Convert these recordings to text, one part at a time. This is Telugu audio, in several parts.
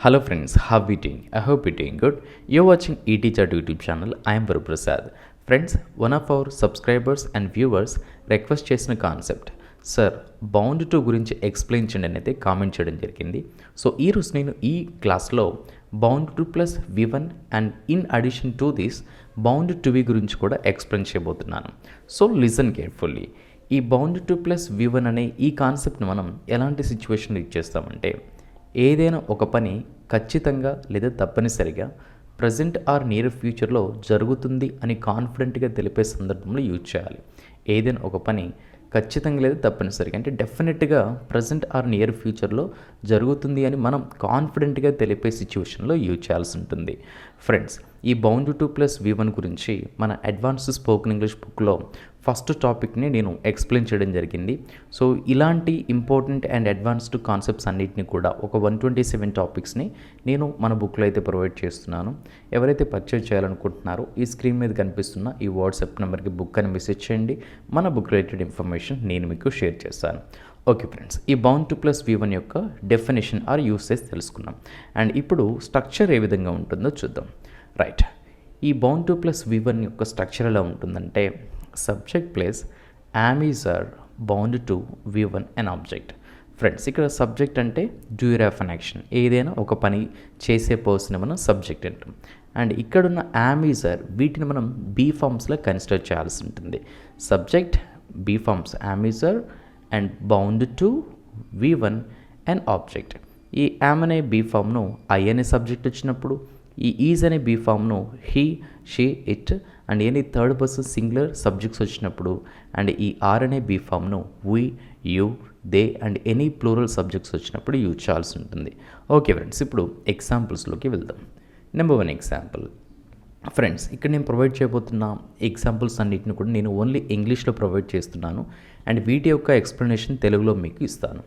Hello friends, how are you doing? I hope you're doing good. You're watching eTeacher YouTube channel. I am Varu Prasad. Friends, one of our subscribers and viewers request చేసిన కాన్సెప్ట్ సార్ బౌండ్ టు గురించి ఎక్స్ప్లెయిన్ చేయండి అని అయితే కామెంట్ చేయడం జరిగింది. సో ఈరోజు నేను ఈ క్లాస్లో bound to plus V1 and in addition to this bound to V గురించి కూడా ఎక్స్ప్లెయిన్ చేయబోతున్నాను. So listen carefully. ఈ బౌండ్ టు ప్లస్ V1 అనే ఈ కాన్సెప్ట్ని మనం ఎలాంటి సిచ్యువేషన్లో ఇచ్చేస్తామంటే ఏదైనా ఒక పని ఖచ్చితంగా లేదా తప్పనిసరిగా ప్రజెంట్ ఆర్ నియర్ ఫ్యూచర్లో జరుగుతుంది అని కాన్ఫిడెంట్గా తెలిపే సందర్భంలో యూజ్ చేయాలి. ఏదైనా ఒక పని ఖచ్చితంగా లేదా తప్పనిసరిగా అంటే డెఫినెట్గా ప్రజెంట్ ఆర్ నియర్ ఫ్యూచర్లో జరుగుతుంది అని మనం కాన్ఫిడెంట్గా తెలిపే సిచ్యువేషన్లో యూజ్ చేయాల్సి ఉంటుంది. ఫ్రెండ్స్, ఈ బౌండ్ టు ప్లస్ V1 గురించి మన అడ్వాన్స్డ్ స్పోకెన్ ఇంగ్లీష్ బుక్లో ఫస్ట్ టాపిక్ని నేను ఎక్స్ప్లెయిన్ చేయడం జరిగింది. సో ఇలాంటి ఇంపార్టెంట్ అండ్ అడ్వాన్స్డ్ కాన్సెప్ట్స్ అన్నిటిని కూడా ఒక 127 టాపిక్స్ని నేను మన బుక్లో అయితే ప్రొవైడ్ చేస్తున్నాను. ఎవరైతే పర్చేజ్ చేయాలనుకుంటున్నారో ఈ స్క్రీన్ మీద కనిపిస్తున్న ఈ వాట్సాప్ నెంబర్కి బుక్ అని మెసేజ్ చేయండి. మన బుక్ రిలేటెడ్ ఇన్ఫర్మేషన్ నేను మీకు షేర్ చేస్తాను. ఓకే ఫ్రెండ్స్, ఈ బౌండ్ టు ప్లస్ V1 యొక్క డెఫినేషన్ ఆర్ యూసేజ్ తెలుసుకున్నాం. అండ్ ఇప్పుడు స్ట్రక్చర్ ఏ విధంగా ఉంటుందో చూద్దాం. రైట్, ఈ బౌండ్ టు ప్లస్ V1 యొక్క స్ట్రక్చర్ ఎలా ఉంటుందంటే subject place am is are bound to V1 and object. Friends, ఇక్కడ సబ్జెక్ట్ అంటే డూయర్ ఆఫ్ అన్ యాక్షన్, ఏదైనా ఒక పని చేసే పర్సన్ మనం సబ్జెక్ట్ అంటాం. అండ్ ఇక్కడున్న యామ్ ఈజ్ ఆర్ వీటిని మనం బీ ఫార్మ్స్లో కన్సిడర్ చేయాల్సి ఉంటుంది. Subject be forms am is are and bound to V1 and object. ఈ యామ్ అనే బీ ఫామ్ను ఐ అనే సబ్జెక్ట్ వచ్చినప్పుడు, ఈ ఈజ్ అనే బీ ఫామ్ను he, she, it and any third person singular subjects వచ్చినప్పుడు, అండ్ ఈ ఆర్ అనే బీ ఫామ్ను we, you, they and any plural subjects వచ్చినప్పుడు యూజ్ చేయాల్సి ఉంటుంది. ఓకే ఫ్రెండ్స్, ఇప్పుడు ఎగ్జాంపుల్స్లోకి వెళ్దాం. Number 1 example. ఫ్రెండ్స్, ఇక్కడ నేను ప్రొవైడ్ చేయబోతున్న ఎగ్జాంపుల్స్ అన్నిటిని కూడా నేను ఓన్లీ ఇంగ్లీష్లో ప్రొవైడ్ చేస్తున్నాను అండ్ వీటి యొక్క ఎక్స్ప్లెనేషన్ తెలుగులో మీకు ఇస్తాను.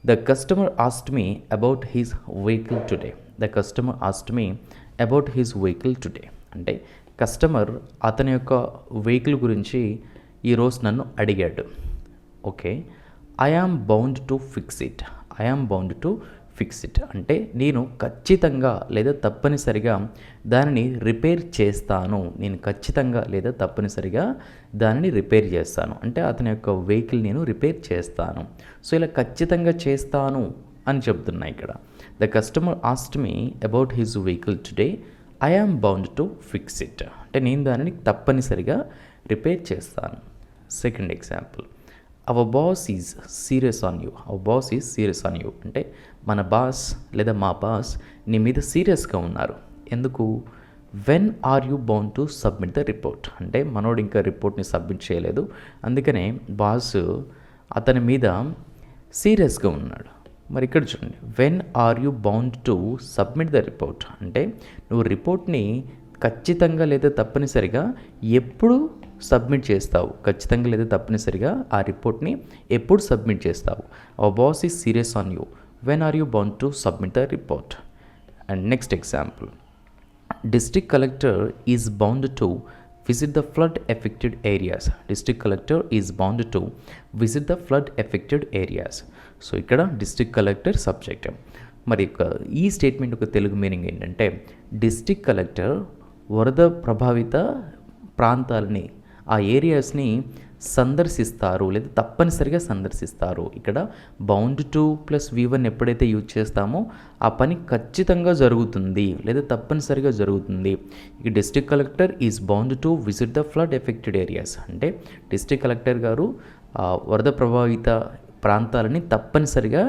The customer asked me about his vehicle today. The customer asked me about his vehicle today అంటే కస్టమర్ అతని యొక్క వెహికల్ గురించి ఈరోజు నన్ను అడిగాడు. Okay, I am bound to fix it. I am bound to fix it అంటే నేను ఖచ్చితంగా లేదా తప్పనిసరిగా దానిని రిపేర్ చేస్తాను. నేను ఖచ్చితంగా లేదా తప్పనిసరిగా దానిని రిపేర్ చేస్తాను అంటే అతని యొక్క వెహికల్ నేను రిపేర్ చేస్తాను. సో ఇలా ఖచ్చితంగా చేస్తాను అని చెప్తున్నా ఇక్కడ. The customer asked me about his vehicle today. I am bound to fix it అంటే నేను దానిని తప్పనిసరిగా రిపేర్ చేస్తాను. Second example. Hour boss is serious on you. Hour boss is serious on you అంటే మన బాస్ లేదా మా బాస్ నీ మీద సీరియస్గా ఉన్నారు. ఎందుకు? When are you bound to submit the report అంటే మనోడు ఇంకా రిపోర్ట్ని సబ్మిట్ చేయలేదు, అందుకనే బాస్ అతని మీద సీరియస్గా ఉన్నాడు. మరి ఇక్కడ చూడండి, when are you bound to submit the report అంటే నువ్వు రిపోర్ట్ని ఖచ్చితంగా లేదా తప్పనిసరిగా ఎప్పుడు సబ్మిట్ చేస్తావు, ఖచ్చితంగా లేదా తప్పనిసరిగా ఆ రిపోర్ట్ని ఎప్పుడు సబ్మిట్ చేస్తావు. Our boss is serious on you. When are you bound to submit the report. And next example. District collector is bound to visit the flood affected areas. District collector is bound to visit the flood affected areas. So ఇక్కడ డిస్ట్రిక్ట్ కలెక్టర్ సబ్జెక్ట్. మరి ఈ స్టేట్మెంట్ యొక్క తెలుగు మీనింగ్ ఏంటంటే డిస్ట్రిక్ట్ కలెక్టర్ వరద ప్రభావిత ప్రాంతాలని ఆ ఏరియాస్ని సందర్శిస్తారు లేదా తప్పనిసరిగా సందర్శిస్తారు. ఇక్కడ బౌండ్ టు ప్లస్ V1 ఎప్పుడైతే యూజ్ చేస్తామో ఆ పని ఖచ్చితంగా జరుగుతుంది లేదా తప్పనిసరిగా జరుగుతుంది. ఇక district collector is bound to visit the flood affected areas అంటే డిస్ట్రిక్ట్ కలెక్టర్ గారు వరద ప్రభావిత ప్రాంతాలని తప్పనిసరిగా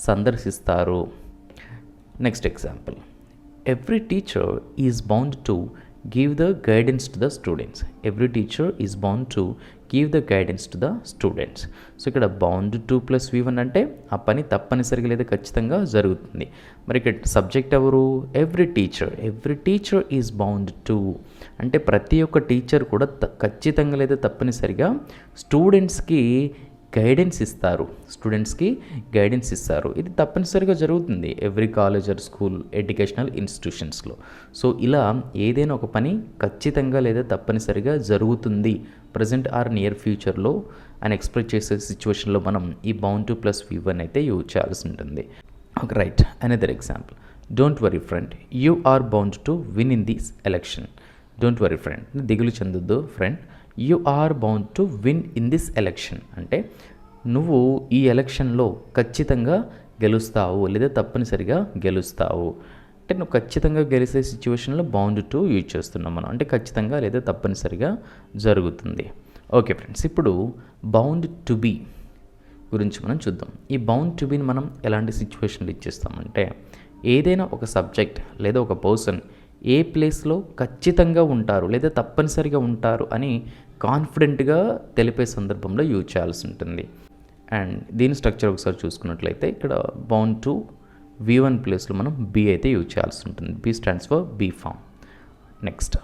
సందర్శిస్తారు. Next example. Every teacher is bound to give the guidance to the students. Every teacher is bound to give the guidance to the students. So ఇక్కడ బౌండ్ టు ప్లస్ V1 అంటే ఆ పని తప్పనిసరిగా లేదా ఖచ్చితంగా జరుగుతుంది. మరి ఇక్కడ సబ్జెక్ట్ ఎవరు? Every teacher. Every teacher is bound to అంటే ప్రతి ఒక్క టీచర్ కూడా ఖచ్చితంగా లేదా తప్పనిసరిగా స్టూడెంట్స్కి గైడెన్స్ ఇస్తారు. స్టూడెంట్స్కి గైడెన్స్ ఇస్తారు. ఇది తప్పనిసరిగా జరుగుతుంది every college or school educational ఇన్స్టిట్యూషన్స్లో. సో ఇలా ఏదైనా ఒక పని ఖచ్చితంగా లేదా తప్పనిసరిగా జరుగుతుంది ప్రజెంట్ ఆర్ నియర్ ఫ్యూచర్లో అని ఎక్స్ప్రెస్ చేసే సిచ్యువేషన్లో మనం ఈ బౌండ్ టు ప్లస్ V1 అయితే యూజ్ చేయాల్సి ఉంటుంది. Okay, right. Another example. Don't worry friend, you are bound to win in this election. Don't worry friend, దిగులు చెందొద్దు friend. You are bound to win in this election అంటే నువ్వు ఈ ఎలక్షన్లో ఖచ్చితంగా గెలుస్తావు లేదా తప్పనిసరిగా గెలుస్తావు. అంటే నువ్వు ఖచ్చితంగా గెలిచే సిచ్యువేషన్లో బౌండ్ టు యూజ్ చేస్తున్నాం మనం, అంటే ఖచ్చితంగా లేదా తప్పనిసరిగా జరుగుతుంది. ఓకే ఫ్రెండ్స్, ఇప్పుడు బౌండ్ టు బీ గురించి మనం చూద్దాం. ఈ బౌండ్ టు బీని మనం ఎలాంటి సిచ్యువేషన్లు ఇచ్చేస్తామంటే ఏదైనా ఒక సబ్జెక్ట్ లేదా ఒక పర్సన్ ఏ ప్లేస్లో ఖచ్చితంగా ఉంటారు లేదా తప్పనిసరిగా ఉంటారు అని కాన్ఫిడెంట్గా తెలిపే సందర్భంలో యూజ్ చేయాల్సి ఉంటుంది. అండ్ దీని స్ట్రక్చర్ ఒకసారి చూసుకున్నట్లయితే ఇక్కడ బౌండ్ టు V1 ప్లేస్లో మనం బీ అయితే యూజ్ చేయాల్సి ఉంటుంది. Be stands for be form. Next,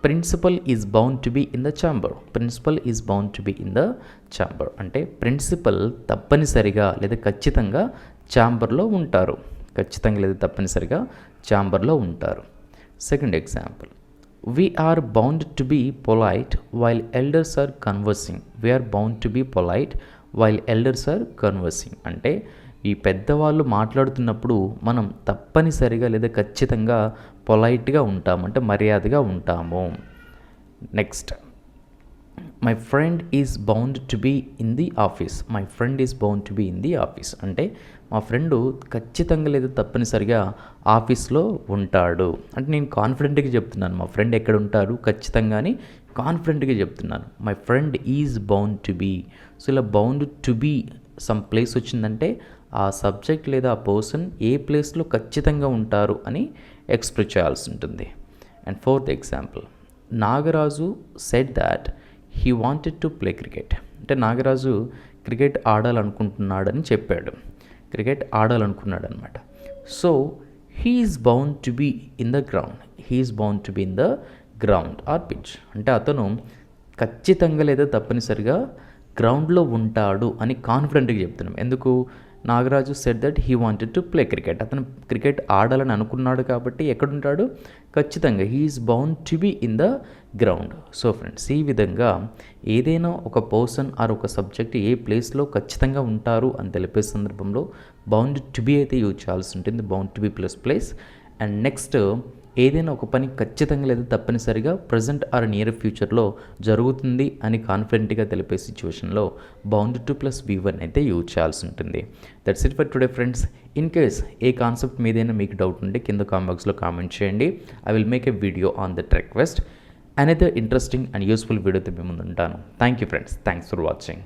principal is bound to be in the chamber. Principal is bound to be in the chamber అంటే ప్రిన్సిపల్ తప్పనిసరిగా లేదా ఖచ్చితంగా ఛాంబర్లో ఉంటారు. ఖచ్చితంగా లేదా తప్పనిసరిగా ఛాంబర్లో ఉంటారు. Second example, we are bound to be polite while elders are conversing. We are bound to be polite while elders are conversing అంటే ఈ పెద్దవాళ్ళు మాట్లాడుతున్నప్పుడు మనం తప్పనిసరిగా లేదా ఖచ్చితంగా పొలైట్గా ఉంటాము, అంటే మర్యాదగా ఉంటాము. Next, my friend is bound to be in the office. My friend is bound to be in the office అంటే మా ఫ్రెండు ఖచ్చితంగా లేదా తప్పనిసరిగా ఆఫీస్లో ఉంటాడు. అంటే నేను కాన్ఫిడెంట్గా చెప్తున్నాను మా ఫ్రెండ్ ఎక్కడ ఉంటారు ఖచ్చితంగా అని కాన్ఫిడెంట్గా చెప్తున్నాను. My friend is bound to be. So ఇలా bound to be some place వచ్చిందంటే ఆ సబ్జెక్ట్ లేదా ఆ పర్సన్ ఏ ప్లేస్లో ఖచ్చితంగా ఉంటారు అని ఎక్స్ప్రెస్ చేయాల్సి ఉంటుంది. And fourth example, Nagaraju said that he wanted to play cricket. అంటే నాగరాజు క్రికెట్ ఆడాలనుకుంటున్నాడని చెప్పాడు, క్రికెట్ ఆడాలనుకున్నాడు అనమాట. So he is bound to be in the ground. He is bound to be in the ground or pitch అంటే అతను ఖచ్చితంగా లేదా తప్పనిసరిగా గ్రౌండ్లో ఉంటాడు అని కాన్ఫిడెంట్గా చెప్తున్నాం. ఎందుకు? Nagaraju said that he wanted to play cricket. అతను క్రికెట్ ఆడాలని అనుకున్నాడు కాబట్టి ఎక్కడుంటాడు? ఖచ్చితంగా he is bound to be in the ground. So friends, ఈ విధంగా ఏదైనా ఒక పర్సన్ ఆర్ ఒక సబ్జెక్ట్ ఏ ప్లేస్లో ఖచ్చితంగా ఉంటారు అని తెలిపే సందర్భంలో బౌండ్ టు బీ అయితే యూజ్ చేయాల్సి ఉంటుంది, bound to be plus place. And next, ఏదైనా ఒక పని ఖచ్చితంగా లేదా తప్పనిసరిగా ప్రజెంట్ ఆర్ నియర్ ఫ్యూచర్లో జరుగుతుంది అని కాన్ఫిడెంట్గా తెలిపే సిచ్యువేషన్లో బౌండ్ టు ప్లస్ V1 అయితే యూజ్ చేయాల్సి ఉంటుంది. That's it for today friends. In case A concept మీదైనా మీకు డౌట్ ఉంటే కింద కామెంట్ బాక్స్లో కామెంట్ చేయండి. I will make a video on that request. Another interesting and useful వీడియోతో మీ ముందు ఉంటాను. Thank you friends. Thanks for watching.